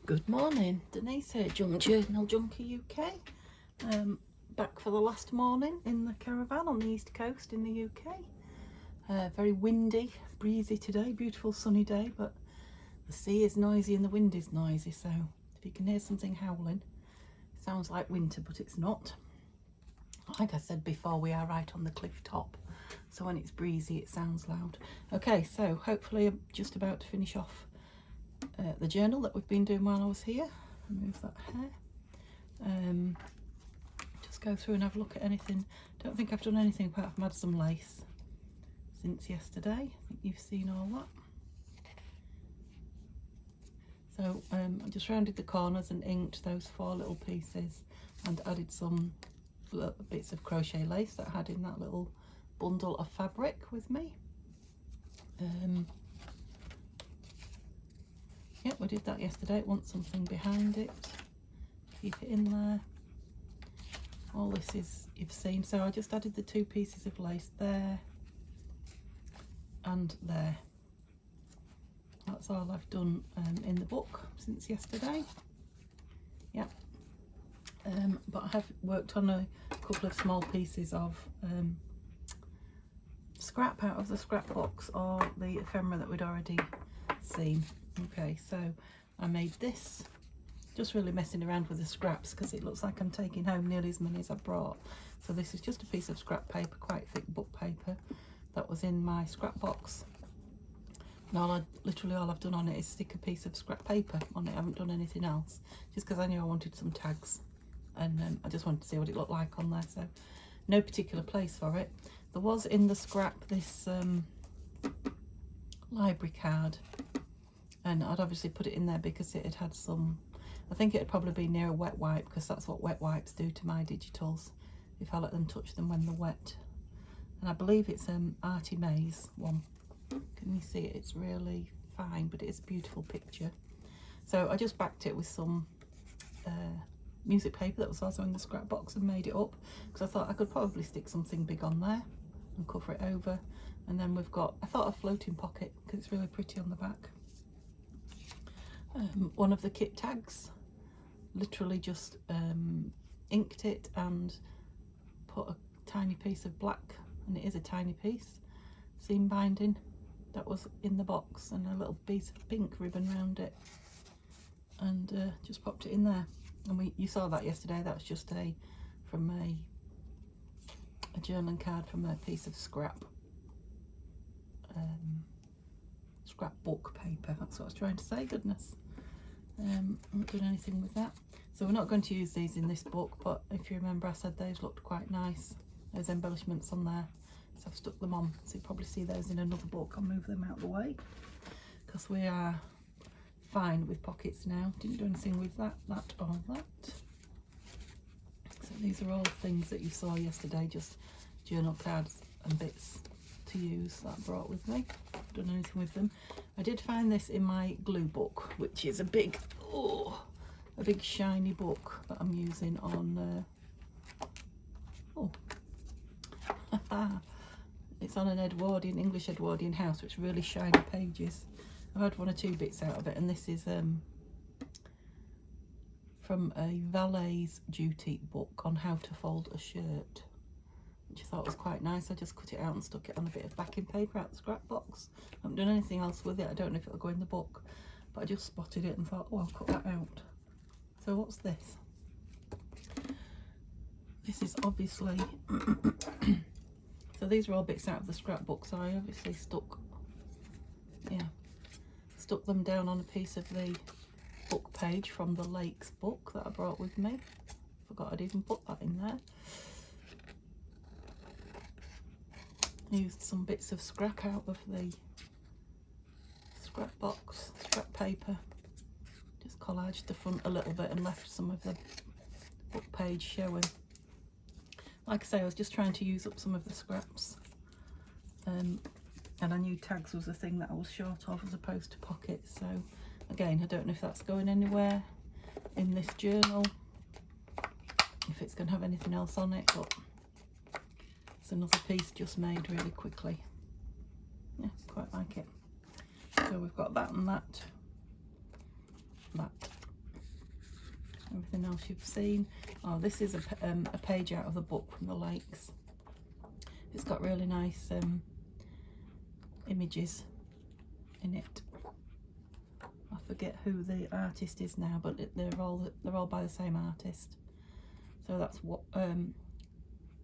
Good morning, Denise here, Junk Journal Junkie UK. Back for the last morning in the caravan on the east coast in the UK. Very windy, breezy today, beautiful sunny day, but the sea is noisy and the wind is noisy, so if you can hear something howling, it sounds like winter, but it's not. Like I said before, we are right on the cliff top, so when it's breezy it sounds loud. Okay, so hopefully I'm just about to finish off the journal that we've been doing while I was here. Remove that hair. Just go through and have a look at anything. Don't think I've done anything apart from add some lace since yesterday. I think you've seen all that. So I just rounded the corners and inked those 4 little pieces and added some little bits of crochet lace that I had in that little bundle of fabric with me. Yep, we did that yesterday. It wants something behind it. Keep it in there. All this is you've seen. So I just added the 2 pieces of lace there and there. That's all I've done in the book since yesterday. Yep. But I have worked on a couple of small pieces of scrap out of the scrapbox or the ephemera that we'd already seen. Okay, so I made this, just really messing around with the scraps because it looks like I'm taking home nearly as many as I brought. So this is just a piece of scrap paper, quite thick book paper, that was in my scrap box. And literally all I've done on it is stick a piece of scrap paper on it. I haven't done anything else, just because I knew I wanted some tags, and I just wanted to see what it looked like on there. So no particular place for it. There was in the scrap this library card, and I'd obviously put it in there because it had some, I think it would probably be near a wet wipe, because that's what wet wipes do to my digitals if I let them touch them when they're wet. And I believe it's Artie May's one. Can you see it? It's really fine, but it is a beautiful picture. So I just backed it with some music paper that was also in the scrap box and made it up, because I thought I could probably stick something big on there and cover it over. And then we've got, I thought, a floating pocket because it's really pretty on the back. One of the kit tags, literally just inked it and put a tiny piece of black, and it is a tiny piece, seam binding that was in the box, and a little piece of pink ribbon around it, and just popped it in there. And you saw that yesterday. That's just from a journaling card from a piece of scrapbook paper. That's what I was trying to say. Goodness. I'm not doing anything with that. So we're not going to use these in this book, but if you remember, I said those looked quite nice. There's embellishments on there, so I've stuck them on. So you probably see those in another book. I'll move them out of the way because we are fine with pockets now. Didn't do anything with that or that. So these are all things that you saw yesterday, just journal cards and bits to use that I brought with me. Haven't done anything with them. I did find this in my glue book, which is a big shiny book that I'm using on it's on an English Edwardian house, which really shiny pages. I've had 1 or 2 bits out of it, and this is from a valet's duty book on how to fold a shirt, which I thought was quite nice. I just cut it out and stuck it on a bit of backing paper out the scrap box. I haven't done anything else with it. I don't know if it'll go in the book, but I just spotted it and thought, oh, I'll cut that out. So what's this? This is obviously so these are all bits out of the scrapbook, so I obviously stuck them down on a piece of the book page from the Lakes book that I brought with me. Forgot I'd even put that in there. Used some bits of scrap out of the scrap box, scrap paper. Just collaged the front a little bit and left some of the book page showing. Like I say, I was just trying to use up some of the scraps, and I knew tags was a thing that I was short of as opposed to pockets. So again, I don't know if that's going anywhere in this journal, if it's going to have anything else on it, but it's another piece just made really quickly. Yeah, quite like it. So we've got that and that, anything else you've seen. Oh, this is a page out of the book from the lakes. It's got really nice images in it. I forget who the artist is now, but they're all by the same artist. So that's what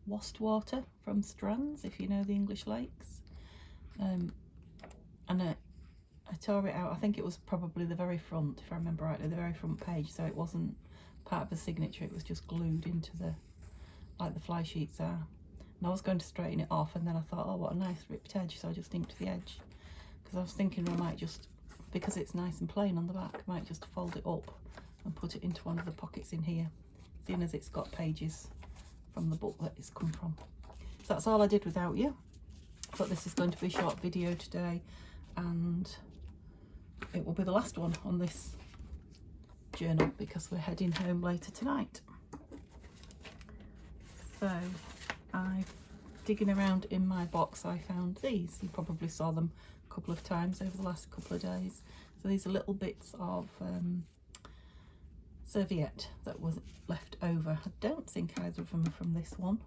Wastwater from Strands, if you know the English lakes. And I tore it out. I think it was probably the very front, if I remember rightly, the very front page. So it wasn't part of the signature. It was just glued into the, like the fly sheets are. And I was going to straighten it off, and then I thought, oh, what a nice ripped edge. So I just inked the edge, because I was thinking I might just, because it's nice and plain on the back, I might just fold it up and put it into one of the pockets in here, seeing as it's got pages from the book that it's come from. So that's all I did without you. But this is going to be a short video today, and it will be the last one on this journal because we're heading home later tonight. So digging around in my box, I found these. You probably saw them a couple of times over the last couple of days. So these are little bits of serviette that was left over. I don't think either of them are from this one.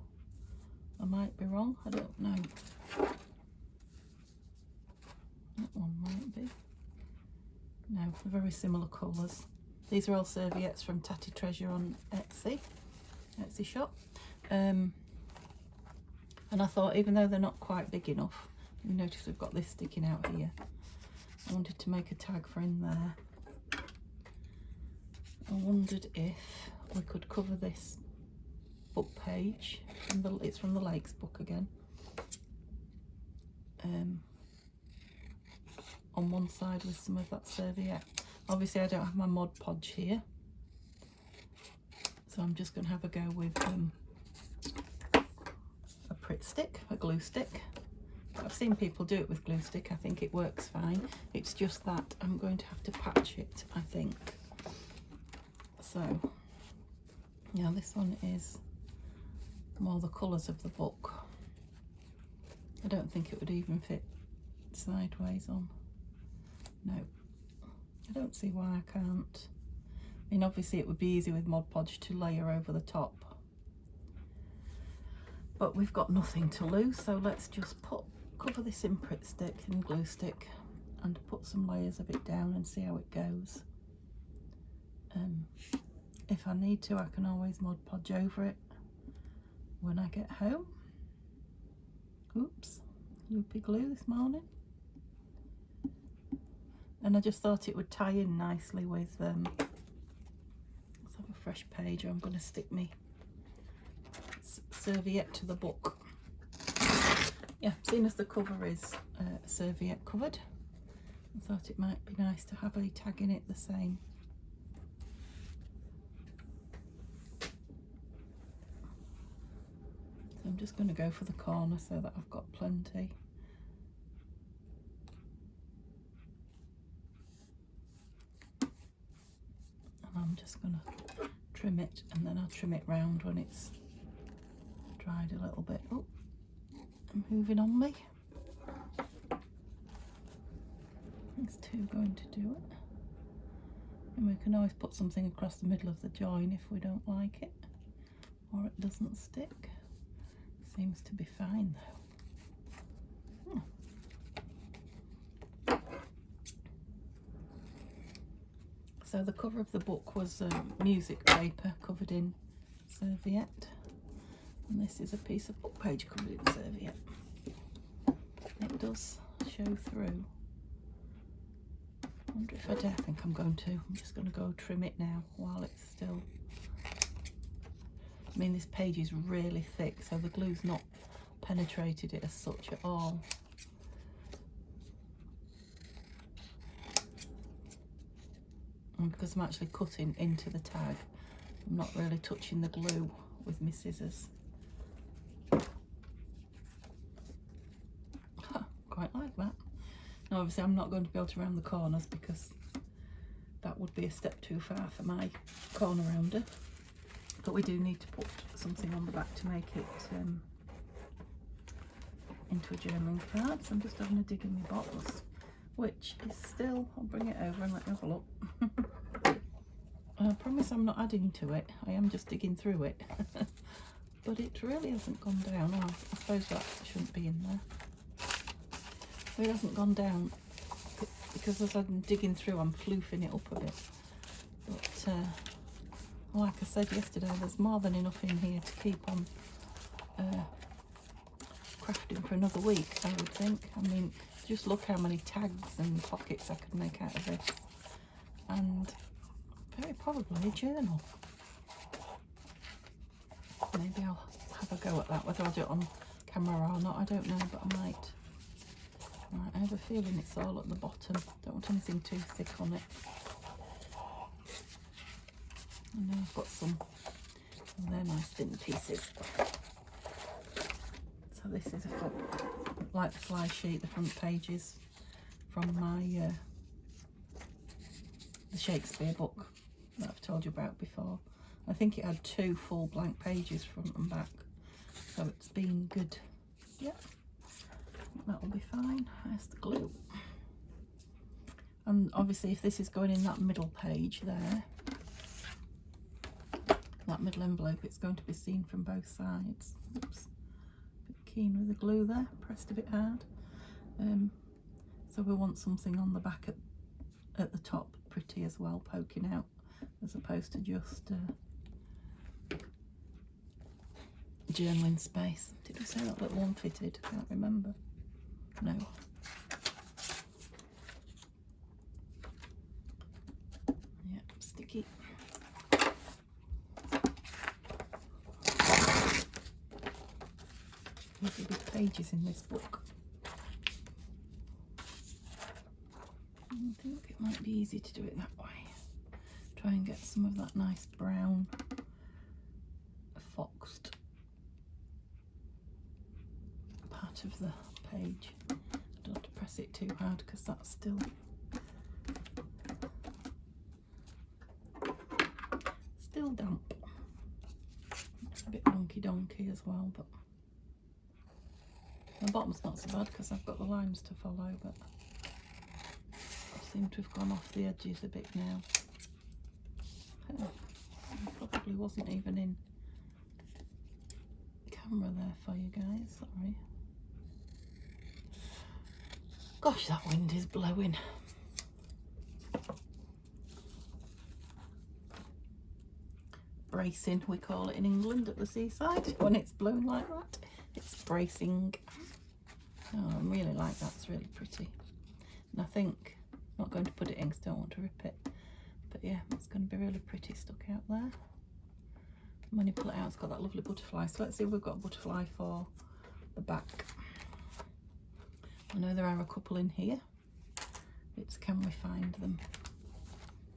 I might be wrong, I don't know. That one might be. No, they're very similar colours. These are all serviettes from Tatty Treasure on Etsy shop. And I thought, even though they're not quite big enough, you notice we've got this sticking out here. I wanted to make a tag for in there. I wondered if we could cover this book page. It's from the Lakes book again. On one side with some of that serviette. Obviously I don't have my Mod Podge here, so I'm just going to have a go with a Pritt stick, a glue stick. I've seen people do it with glue stick. I think it works fine. It's just that I'm going to have to patch it, I think. So yeah, this one is more the colours of the book. I don't think it would even fit sideways on. No, I don't see why I can't. I mean, obviously it would be easy with Mod Podge to layer over the top, but we've got nothing to lose, so let's just cover this in Pritt stick and glue stick and put some layers of it down and see how it goes. If I need to, I can always Mod Podge over it when I get home. Oops, loopy glue this morning. And I just thought it would tie in nicely with, let's have a fresh page. I'm going to stick me serviette to the book. Yeah, seeing as the cover is serviette covered, I thought it might be nice to have a tag in it the same. So I'm just going to go for the corner so that I've got plenty. I'm just going to trim it, and then I'll trim it round when it's dried a little bit. Oh, I'm moving on me. It's two going to do it. And we can always put something across the middle of the join if we don't like it, or it doesn't stick. Seems to be fine though. So the cover of the book was music paper covered in serviette, and this is a piece of book page covered in serviette. It does show through. I wonder if I dare. I think I'm going to. I'm just going to go trim it now while it's still. I mean, this page is really thick, so the glue's not penetrated it as such at all. And because I'm actually cutting into the tag, I'm not really touching the glue with my scissors. Quite like that. Now obviously I'm not going to be able to round the corners because that would be a step too far for my corner rounder. But we do need to put something on the back to make it into a journaling card. So I'm just having a dig in my box, which is still, I'll bring it over and let you have a look. I promise promise I'm not adding to it. I am just digging through it. But it really hasn't gone down. Oh, I suppose that shouldn't be in there. It hasn't gone down because as I'm digging through, I'm floofing it up a bit. But like I said yesterday, there's more than enough in here to keep on crafting for another week, I would think. I mean, just look how many tags and pockets I could make out of this. And very probably a journal. Maybe I'll have a go at that, whether I'll do it on camera or not, I don't know, but I might. Right, I have a feeling it's all at the bottom. Don't want anything too thick on it. And now I've got some, and they're nice thin pieces. So this is like the fly sheet, the front pages from my the Shakespeare book that I've told you about before. I think it had 2 full blank pages front and back, so it's been good. Yeah, that'll be fine. There's the glue. And obviously if this is going in that middle page there, that middle envelope, it's going to be seen from both sides. Oops, a bit keen with the glue there, pressed a bit hard. So we want something on the back at the top pretty as well, poking out, as opposed to just journaling space. Did we say that little one fitted? Can't remember. No. Yep, sticky. Lovely big pages in this book. I think it might be easy to do it that way. Try and get some of that nice brown foxed part of the page. Don't have to press it too hard because that's still damp. It's a bit wonky donkey as well, but the bottom's not so bad because I've got the lines to follow, but I seem to have gone off the edges a bit now. Oh, I probably wasn't even in camera there for you guys, sorry. Gosh, that wind is blowing. Bracing, we call it in England at the seaside. When it's blown like that, it's bracing. Oh, I really like that, it's really pretty. And I think, I'm not going to put it in because I don't want to rip it. But yeah, it's going to be really pretty stuck out there. And when you pull it out, it's got that lovely butterfly. So let's see if we've got a butterfly for the back. I know there are a couple in here. It's can we find them?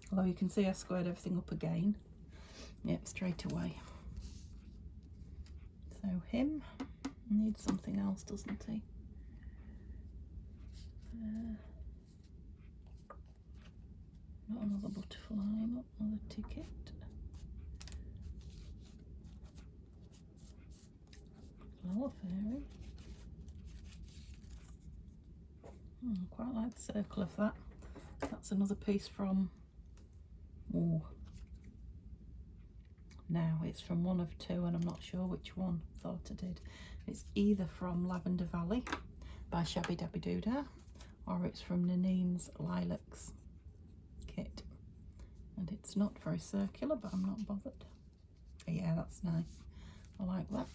Although you can see I squared everything up again. Yep, straight away. So him needs something else, doesn't he? Not another butterfly, not another ticket. Flower fairy. I quite like the circle of that. That's another piece from, oh, now it's from one of 2 and I'm not sure which one. Thought I did. It's either from Lavender Valley by Shabby Dabby Doodah, or it's from Nanine's Lilacs kit. And it's not very circular, but I'm not bothered. Yeah, that's nice. I like that.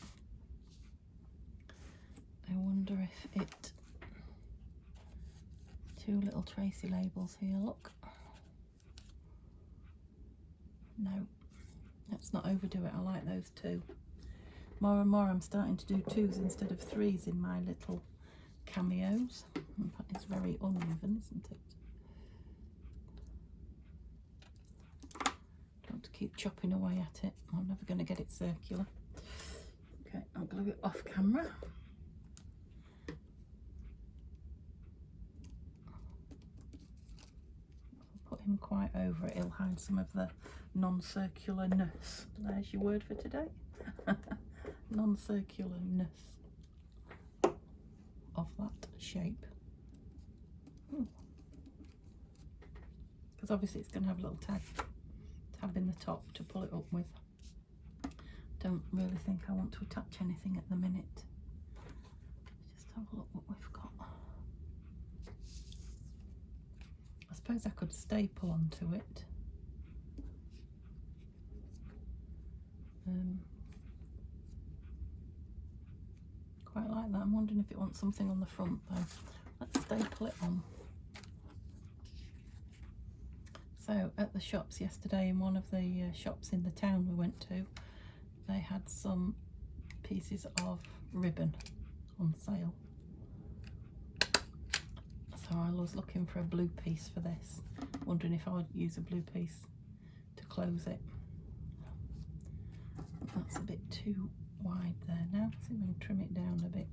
I wonder if it... 2 little Tracy labels here, look. No, let's not overdo it. I like those 2. More and more I'm starting to do 2s instead of 3s in my little cameos. That is very uneven, isn't it? Don't want to keep chopping away at it. I'm never going to get it circular. Okay, I'll glue it off camera. Put him quite over it, he'll hide some of the non-circularness. There's your word for today. Non-circularness of that shape. Because obviously it's going to have a little tab in the top to pull it up with. Don't really think I want to attach anything at the minute. Just have a look what we've got. I suppose I could staple onto it. Quite like that. I'm wondering if it wants something on the front though. Let's staple it on. So at the shops yesterday, in one of the shops in the town we went to, they had some pieces of ribbon on sale. So I was looking for a blue piece for this, wondering if I would use a blue piece to close it. That's a bit too wide there now. See if we can trim it down a bit.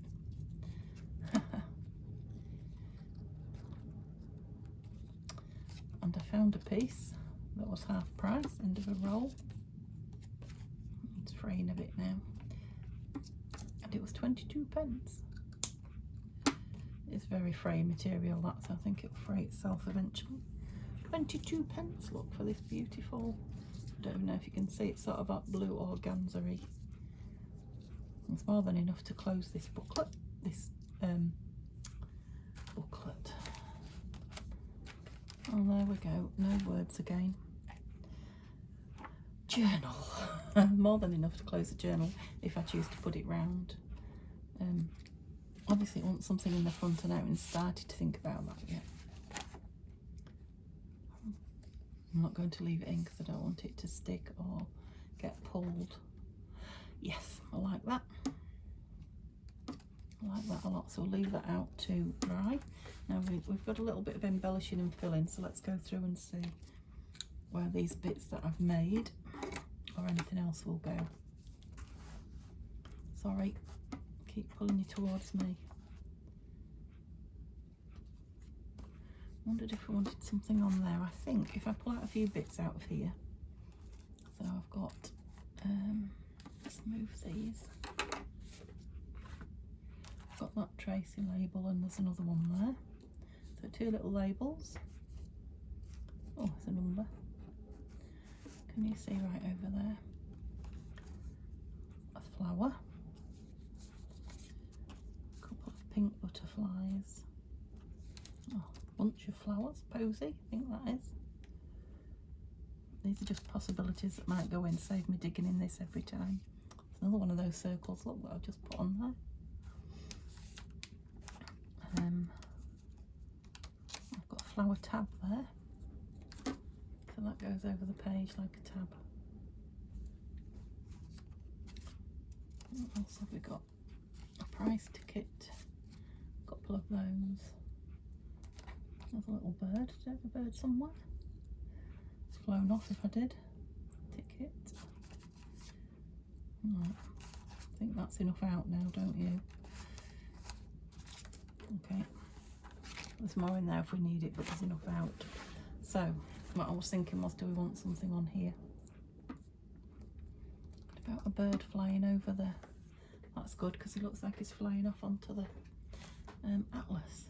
And I found a piece that was half price, end of a roll. It's fraying a bit now. And it was 22p. It's very fray material, that, so I think it'll fray itself eventually. 22p, look, for this beautiful, I don't know if you can see, it's sort of like blue organza-y. It's more than enough to close this booklet. Oh, there we go, no words again. Journal. More than enough to close the journal if I choose to put it round. Obviously it wants something in the front, and I haven't started to think about that yet. I'm not going to leave it in because I don't want it to stick or get pulled. Yes, I like that. I like that a lot, so we'll leave that out to dry. Now we've got a little bit of embellishing and filling, so let's go through and see where these bits that I've made or anything else will go. Sorry, keep pulling you towards me. Wondered if I wanted something on there. I think if I pull out a few bits out of here, so I've got, let's move these. I've got that Tracy label, and there's another one there. So 2 little labels. Oh, there's a number. Can you see right over there? A flower. A couple of pink butterflies. Oh, bunch of flowers, posy, I think that is. These are just possibilities that might go in, save me digging in this every time. It's another one of those circles, look, that I've just put on there. I've got a flower tab there, so that goes over the page like a tab. What else have we got? A price ticket, a couple of those. There's a little bird. Did I have a bird somewhere? It's flown off if I did. Ticket. Right. I think that's enough out now, don't you? Okay. There's more in there if we need it, but there's enough out. So, what I was thinking was, do we want something on here? What about a bird flying over there? That's good, because it looks like it's flying off onto the atlas.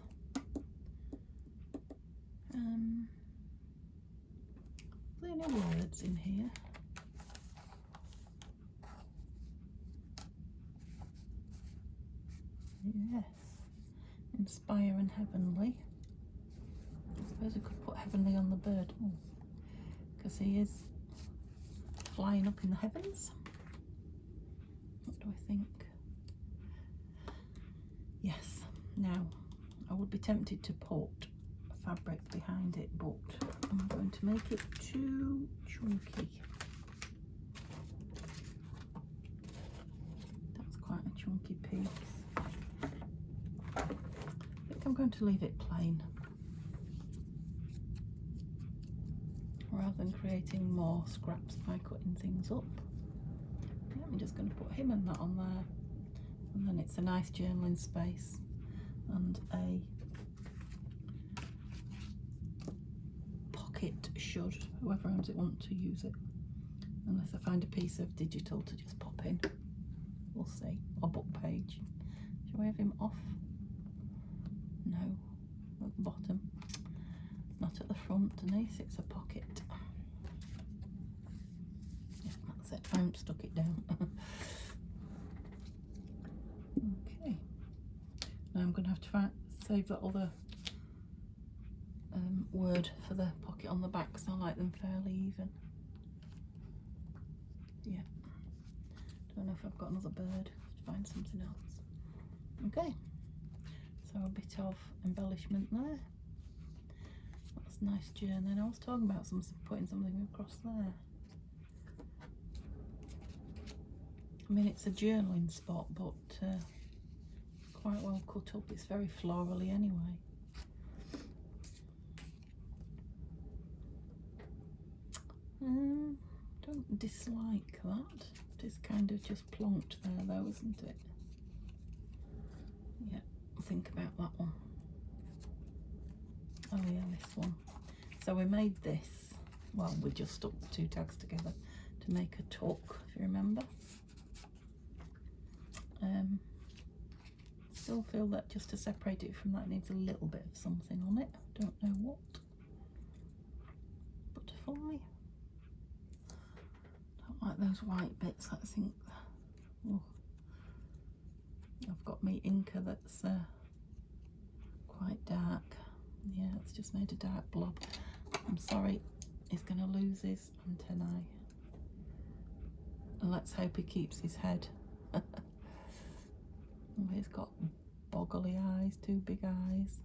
Are there any words in here? Yes. Inspire and heavenly. I suppose we could put heavenly on the bird, because he is flying up in the heavens. What do I think? Yes. Now, I would be tempted to put fabric behind it, but I'm going to make it too chunky. That's quite a chunky piece. I think I'm going to leave it plain rather than creating more scraps by cutting things up. Yeah, I'm just going to put him and that on there, and then it's a nice journaling space and a pocket should whoever owns it want to use it, unless I find a piece of digital to just pop in. We'll see. Or book page. Shall we have him off? No, at the bottom, not at the front. Denise, it's a pocket. it. I haven't stuck it down. Okay. Now I'm going to have to save that other word for the pocket on the back because I like them fairly even. Yeah. Don't know if I've got another bird. Let's find something else. Okay. So a bit of embellishment there. That's a nice journey. I was talking about putting something across there. I mean, it's a journaling spot, but quite well cut up. It's very florally anyway. Don't dislike that. It is kind of just plonked there though, isn't it? Yeah, think about that one. Oh yeah, this one. So we made this, well, we just stuck the two tags together to make a tuck, if you remember. Still feel that just to separate it from that, it needs a little bit of something on it. Don't know what. Butterfly. Don't like those white bits. I think. Oh, I've got my inker that's quite dark. Yeah, it's just made a dark blob. I'm sorry, he's going to lose his antennae. And let's hope he keeps his head. Oh, he's got boggly eyes, two big eyes.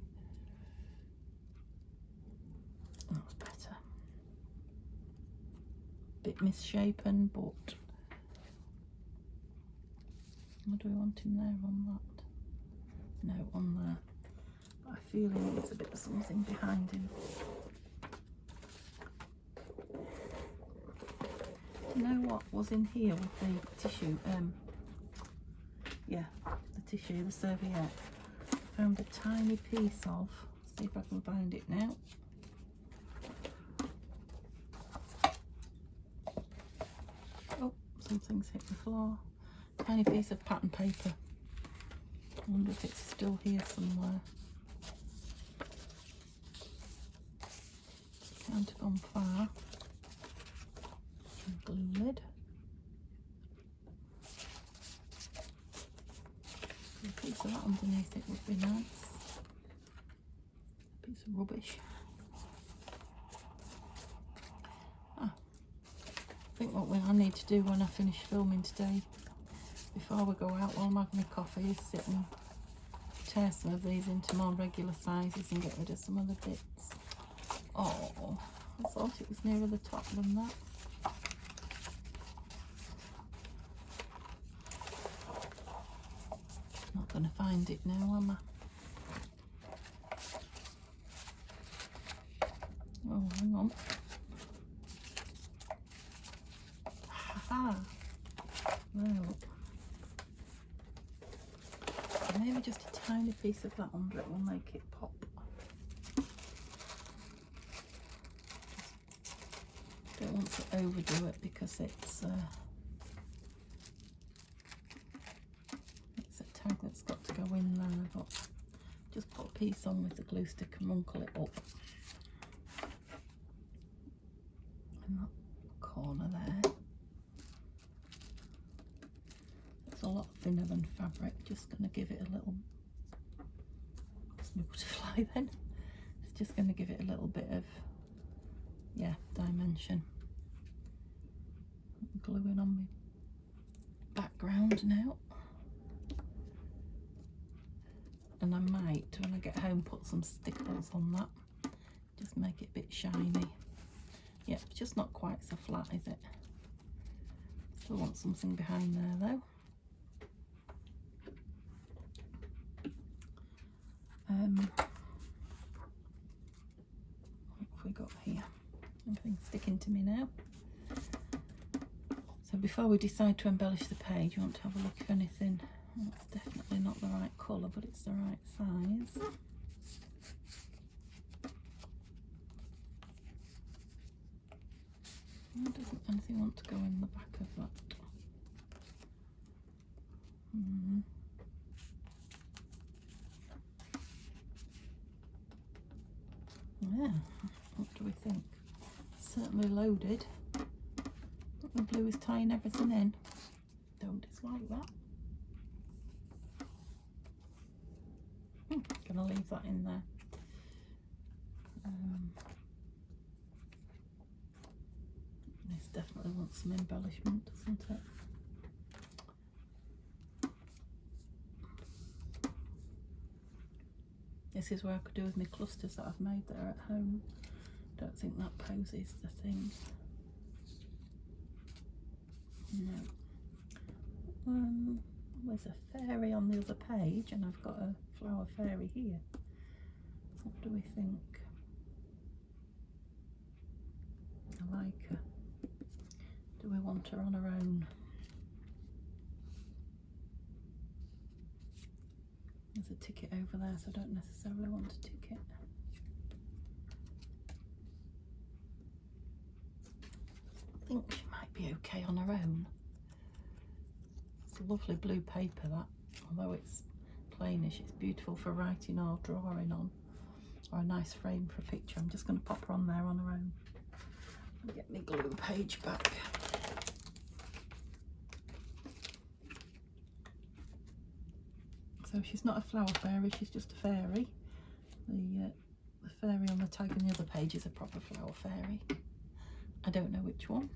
That's better. Bit misshapen, but what do we want him there on that? No, on there. But I feel he needs a bit of something behind him. Do you know what was in here with the tissue? Yeah, the tissue, the serviette. Found a tiny piece of, see if I can find it now. Oh, something's hit the floor. Tiny piece of pattern paper. I wonder if it's still here somewhere. Can't have gone far. Glue lid. A piece of that underneath it would be nice. A piece of rubbish. I think what I need to do when I finish filming today, before we go out while I'm having a coffee, is sit and tear some of these into more regular sizes and get rid of some of the bits. Oh, I thought it was nearer the top than that. Not going to find it now, am I? Oh, hang on. Ha! There, look. Maybe just a tiny piece of that under it will make it pop. Don't want to overdo it because it's a tag that's got to go in there, but just put a piece on with the glue stick and wrinkle it up. In that corner there. It's a lot thinner than fabric, just going to give it a little, that's my butterfly then. It's just going to give it a little bit of, yeah, dimension. I'm gluing on my background now. And I might, when I get home, put some stickles on that. Just make it a bit shiny. Yeah, it's just not quite so flat, is it? Still want something behind there though. What have we got here? Everything's sticking to me now. So before we decide to embellish the page, you want to have a look if anything. Well, it's definitely not the right colour, but it's the right size. Doesn't anything want to go in the back of that? Yeah, what do we think? Certainly loaded. The blue is tying everything in. Don't dislike that. Gonna leave that in there. This definitely wants some embellishment, doesn't it? This is where I could do with my clusters that I've made there at home. Don't think that poses the thing. No. There's a fairy on the other page, and I've got a flower fairy here. What do we think? I like her. Do we want her on her own? There's a ticket over there, so I don't necessarily want a ticket. I think she might be okay on her own. It's a lovely blue paper, that. Although it's plainish, it's beautiful for writing or drawing on, or a nice frame for a picture. I'm just going to pop her on there on her own. I'll get my glue page back. So she's not a flower fairy, she's just a fairy. The fairy on the tag on the other page is a proper flower fairy. I don't know which one.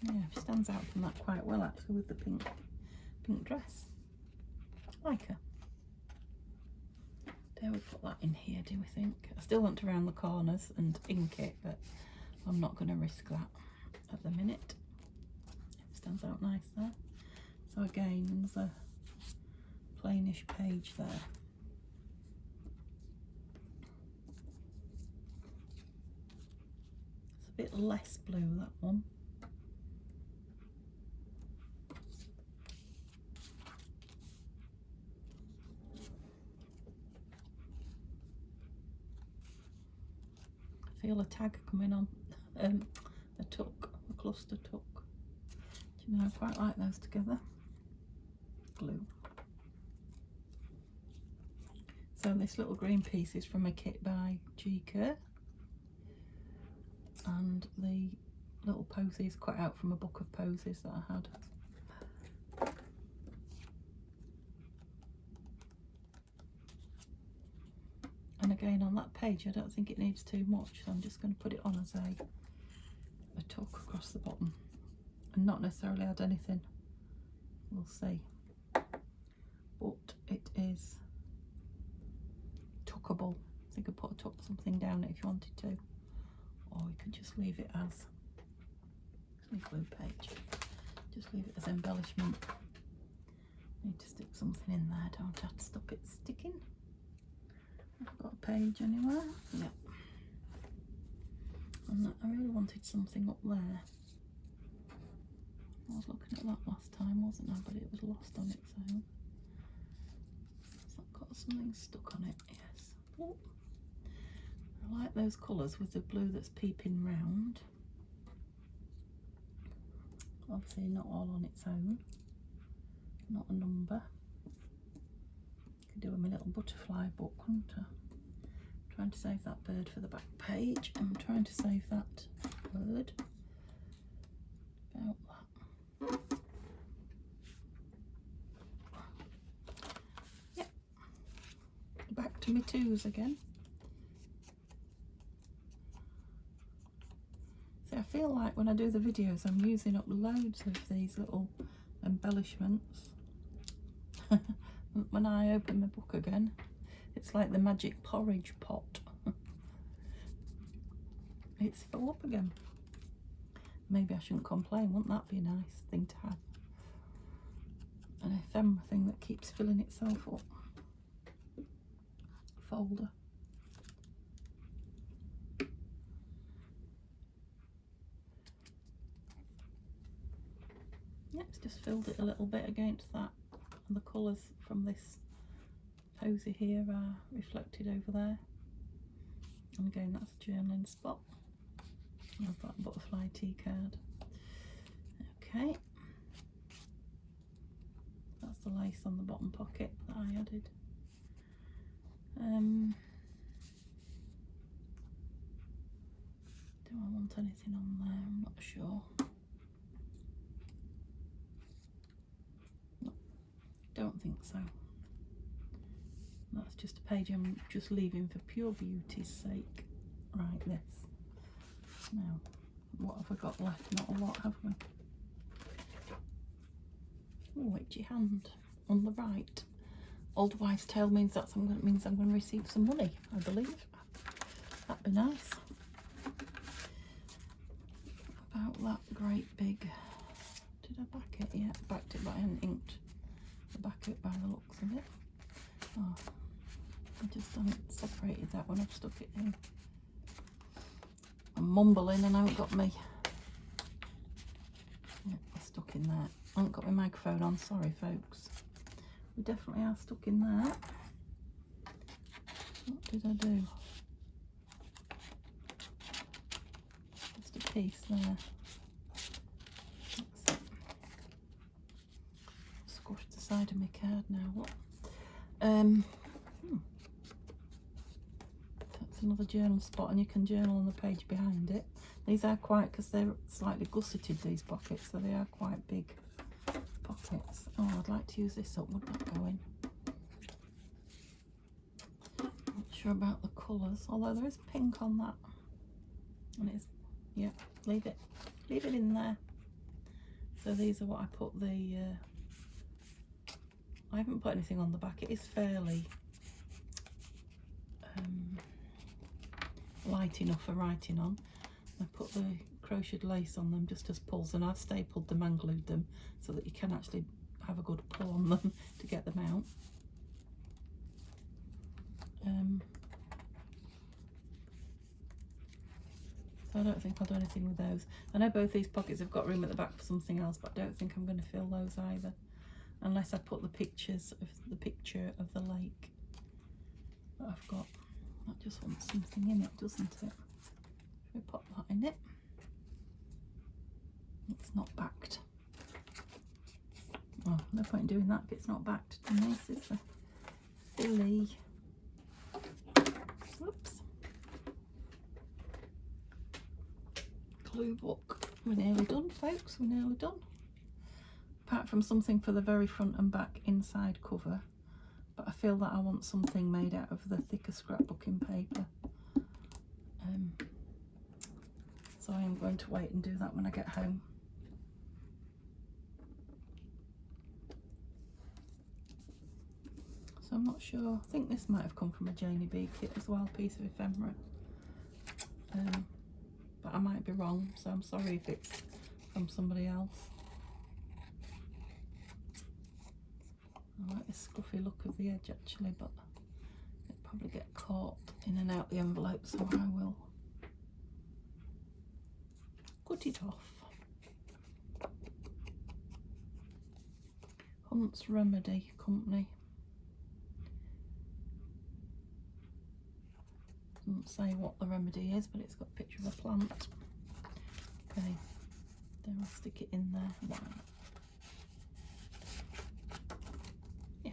Yeah, she stands out from that quite well actually, with the pink dress. I like her. Dare we put that in here, do we think? I still want to round the corners and ink it, but I'm not going to risk that at the minute. It stands out nice there. So again, there's a plainish page there. It's a bit less blue, that one. I feel a tag coming on, a tuck, a cluster tuck. Do you know, I quite like those together. Glue. So this little green piece is from a kit by G. Kerr, and the little posies cut out from a book of posies that I had. And again, on that page, I don't think it needs too much, so I'm just going to put it on as a tuck across the bottom, and not necessarily add anything. We'll see. But it is tuckable, so you could put something down it if you wanted to, or you could just leave it as my glue page. Just leave it as embellishment. Need to stick something in there, don't have to stop it sticking. I've got a page anywhere. Yep. And I really wanted something up there. I was looking at that last time, wasn't I? But it was lost on its own. Has that got something stuck on it? Yes. Oh. I like those colours with the blue that's peeping round. Obviously not all on its own. Not a number. Could do with my little butterfly book, couldn't I? I'm trying to save that bird for the back page. I'm trying to save that word. About that. Yep. Back to my twos again. See, I feel like when I do the videos, I'm using up loads of these little embellishments. When I open my book again, it's like the magic porridge pot. It's full up again. Maybe I shouldn't complain. Wouldn't that be a nice thing to have? An ephemera thing that keeps filling itself up. Folder. Yep, it's just filled it a little bit against that. And the colours from this posy here are reflected over there. And again, that's a journaling spot. I've got a butterfly tea card. Okay. That's the lace on the bottom pocket that I added. Do I want anything on there? I'm not sure. No, don't think so. That's just a page I'm just leaving for pure beauty's sake. Right, this. Now, what have we got left? Not a lot, have we? Oh, itchy hand on the right. Old wives' tale means I'm going to receive some money, I believe. That'd be nice. About that great big. Did I back it? Yeah, I backed it, but I hadn't inked the back of it by the looks of it. Oh, I just haven't separated that when I've stuck it in. I'm mumbling and I haven't got me. Yeah, I stuck in there. I haven't got my microphone on, sorry folks. We definitely are stuck in there. What did I do? Just a piece there. That's it. Squashed the side of my card now. What? That's another journal spot, and you can journal on the page behind it. These are quite, because they're slightly gusseted, these pockets, so they are quite big pockets. Oh, I'd like to use this up. Would that go in? Not sure about the colours, although there is pink on that. And it's, yeah, leave it in there. So these are what I put the, I haven't put anything on the back. It is fairly light enough for writing on. I put the crocheted lace on them just as pulls, and I've stapled them and glued them so that you can actually have a good pull on them to get them out. So I don't think I'll do anything with those. I know both these pockets have got room at the back for something else, but I don't think I'm going to fill those either, unless I put the picture of the lake that I've got. That just wants something in it, doesn't it? Should we pop that in it? It's not backed. Oh, no point in doing that if it's not backed, Denise, is there? Silly. Whoops. Glue book. We're nearly done, folks. We're nearly done. Apart from something for the very front and back inside cover. But I feel that I want something made out of the thicker scrapbooking paper. So I am going to wait and do that when I get home. So I'm not sure. I think this might have come from a Janie B kit as well, piece of ephemera. But I might be wrong, so I'm sorry if it's from somebody else. I like the scruffy look of the edge actually, but it'll probably get caught in and out the envelope, so I will cut it off. Hunt's Remedy Company. Doesn't say what the remedy is, but it's got a picture of a plant. Okay, then I'll stick it in there. Wow. Yeah,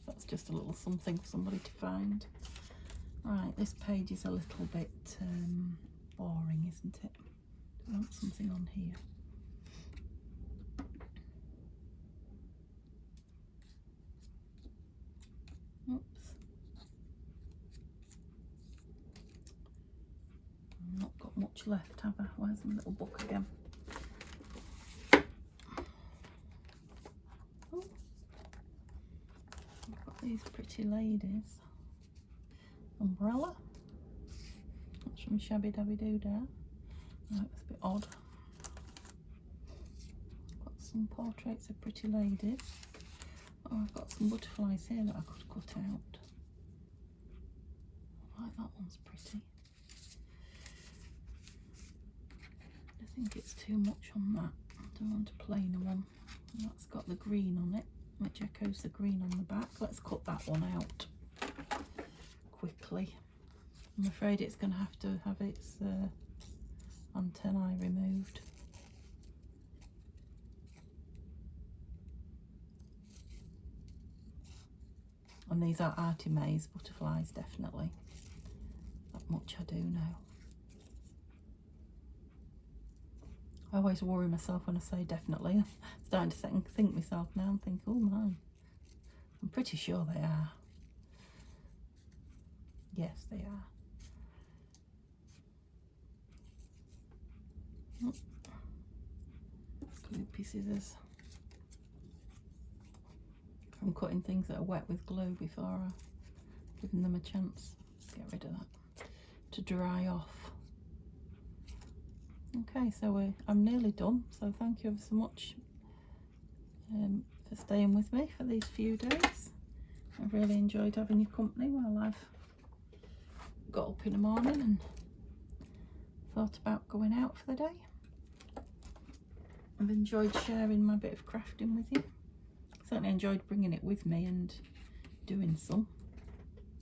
that's just a little something for somebody to find. Right, this page is a little bit boring, isn't it? I want something on here. Oops. I've not got much left, have I? Where's my little book again? Oh, I've got these pretty ladies. Umbrella. That's from Shabby Dabby Doodah. Oh, it's a bit odd. Got some portraits of pretty ladies. Oh, I've got some butterflies here that I could cut out. I like that one's pretty. I think it's too much on that. I don't want a plainer one. And that's got the green on it, which echoes the green on the back. Let's cut that one out quickly. I'm afraid it's going to have its antennae removed. And these are Artie Mae's butterflies, definitely. That much I do know. I always worry myself when I say definitely. I'm starting to think myself now and think, oh man, I'm pretty sure they are. Yes, they are. Gloopy scissors. I'm cutting things that are wet with glue before giving them a chance. Let's get rid of that. To dry off. Okay, so I'm nearly done. So thank you ever so much for staying with me for these few days. I've really enjoyed having your company while I've got up in the morning and thought about going out for the day. I've enjoyed sharing my bit of crafting with you. Certainly enjoyed bringing it with me and doing some.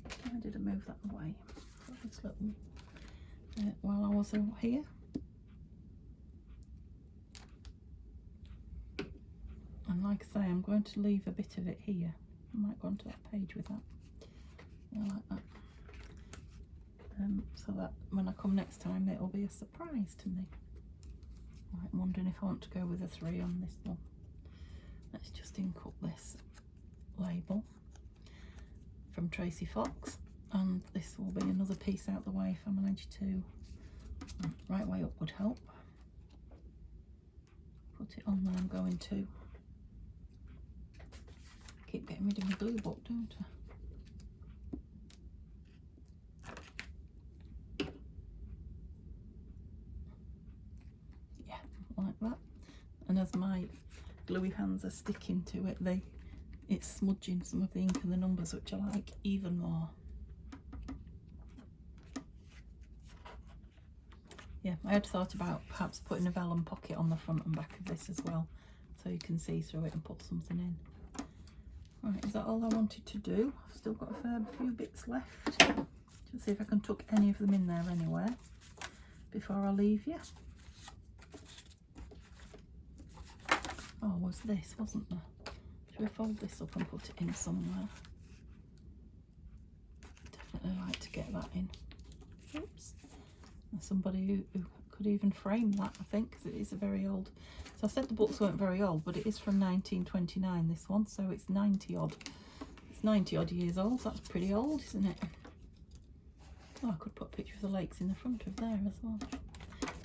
Why did I move that away? Got this little while I was here. And like I say, I'm going to leave a bit of it here. I might go onto that page with that. Yeah, like that. So that when I come next time, it'll be a surprise to me. Right, I'm wondering if I want to go with a 3 on this one. Let's just ink up this label from Tracy Fox, and this will be another piece out the way if I manage to. Right way up would help. Put it on there. I'm going to keep getting rid of my glue book, don't I? Like that, and as my gluey hands are sticking to it, it's smudging some of the ink and the numbers, which I like even more. Yeah, I had thought about perhaps putting a vellum pocket on the front and back of this as well, so you can see through it and put something in. Right, is that all I wanted to do? I've still got a fair few bits left. Just see if I can tuck any of them in there anywhere before I leave you. Oh, was this, wasn't there? Should we fold this up and put it in somewhere? Definitely like to get that in. Oops. There's somebody who could even frame that, I think, because it is a very old. So I said the books weren't very old, but it is from 1929, this one, so it's 90 odd. It's 90 odd years old, so that's pretty old, isn't it? Oh, I could put a picture of the lakes in the front of there as well.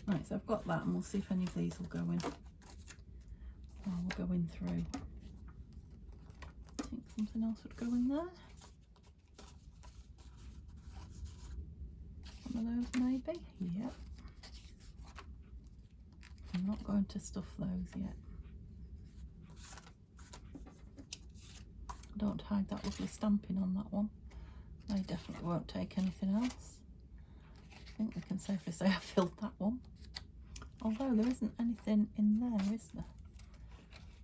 Right, so I've got that, and we'll see if any of these will go in. Oh, we'll go in through. I think something else would go in there. One of those maybe? Yep. I'm not going to stuff those yet. Don't hide that lovely stamping on that one. They definitely won't take anything else. I think we can safely say I filled that one. Although there isn't anything in there, is there?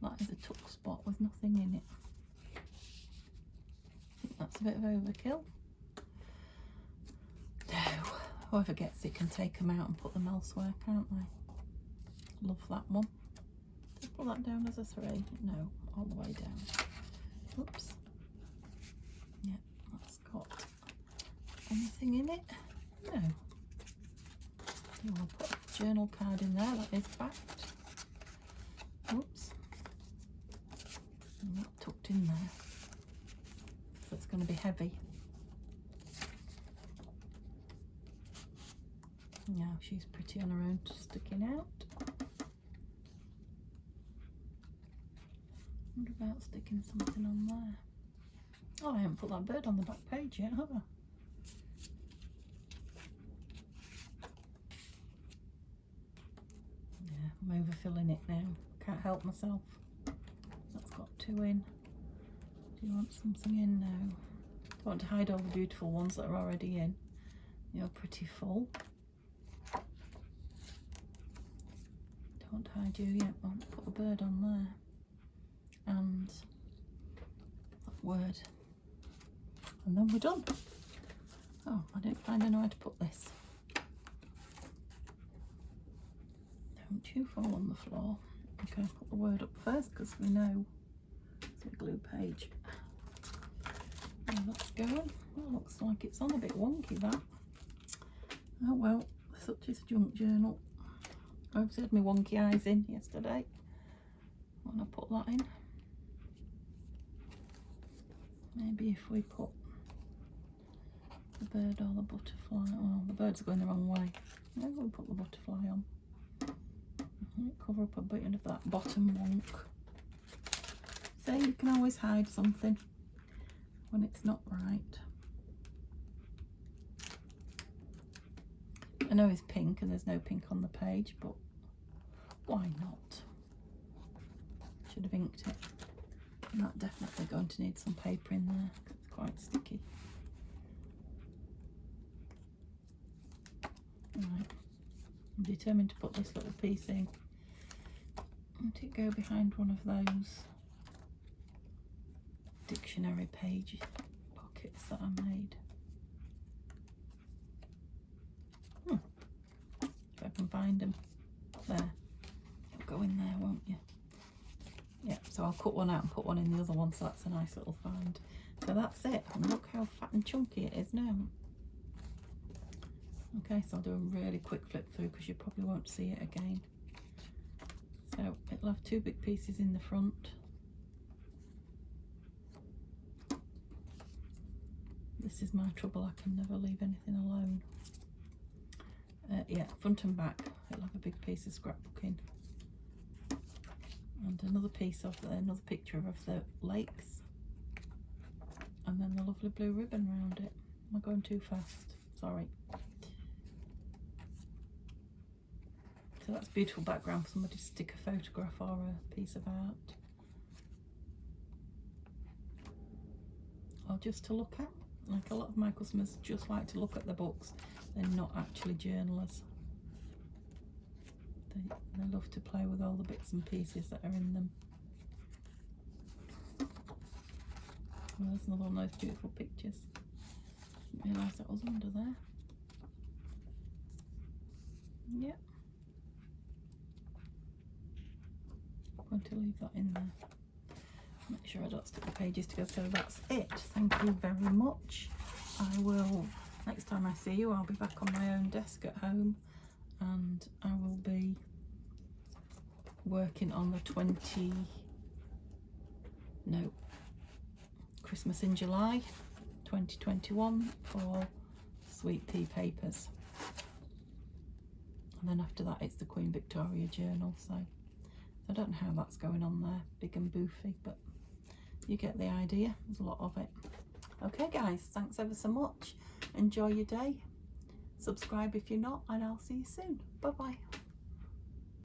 That is a tuck spot with nothing in it. I think that's a bit of overkill. No, whoever gets it can take them out and put them elsewhere, can't they? Love that one. Did I put that down as a 3? No, all the way down. Oops. Yeah, that's got anything in it? No. I'll put a journal card in there, that is backed. Oops. And that tucked in there. So it's going to be heavy. Now she's pretty on her own, sticking out. What about sticking something on there? Oh, I haven't put that bird on the back page yet, have I? Yeah, I'm overfilling it now. Can't help myself. That's got 2 in. Do you want something in now? I want to hide all the beautiful ones that are already in. You're pretty full. Don't hide you yet. I'll put a bird on there. And that word. And then we're done. Oh, I didn't find anywhere to put this. Don't you fall on the floor. Okay, put the word up first because we know it's a glue page. That's going. Well, looks like it's on a bit wonky, that. Oh well, such is junk journal. I obviously had my wonky eyes in yesterday when I put that in. Maybe if we put the bird or the butterfly, well, the birds are going the wrong way. Maybe we'll put the butterfly on. Cover up a bit of that bottom wonk. So you can always hide something when it's not right. I know it's pink and there's no pink on the page, but why not? Should have inked it. I'm not definitely going to need some paper in there because it's quite sticky. Right, I'm determined to put this little piece in. Let it go behind one of those dictionary page pockets that I made. If I can find them. There. They'll go in there, won't you? Yeah, so I'll cut one out and put one in the other one, so that's a nice little find. So that's it, and look how fat and chunky it is now. Okay, so I'll do a really quick flip through because you probably won't see it again. So it'll have two big pieces in the front. This is my trouble, I can never leave anything alone. Yeah, front and back, it'll have a big piece of scrapbooking. And another piece of another picture of the lakes. And then the lovely blue ribbon around it. Am I going too fast? Sorry. So that's a beautiful background for somebody to stick a photograph or a piece of art. Or just to look at. Like a lot of my customers just like to look at the books. They're not actually journalers. They love to play with all the bits and pieces that are in them. Well, there's another one of those beautiful pictures. Didn't realise that was under there. Yep. I'm going to leave that in there. Make sure I don't stick the pages together. So that's it. Thank you very much. I will, next time I see you, I'll be back on my own desk at home, and I will be working on the Christmas in July 2021 for Sweet Pea Papers. And then after that it's the Queen Victoria Journal, so I don't know how that's going on there, big and boofy, but you get the idea. There's a lot of it. Okay guys, thanks ever so much. Enjoy your day. Subscribe if you're not, and I'll see you soon. Bye bye.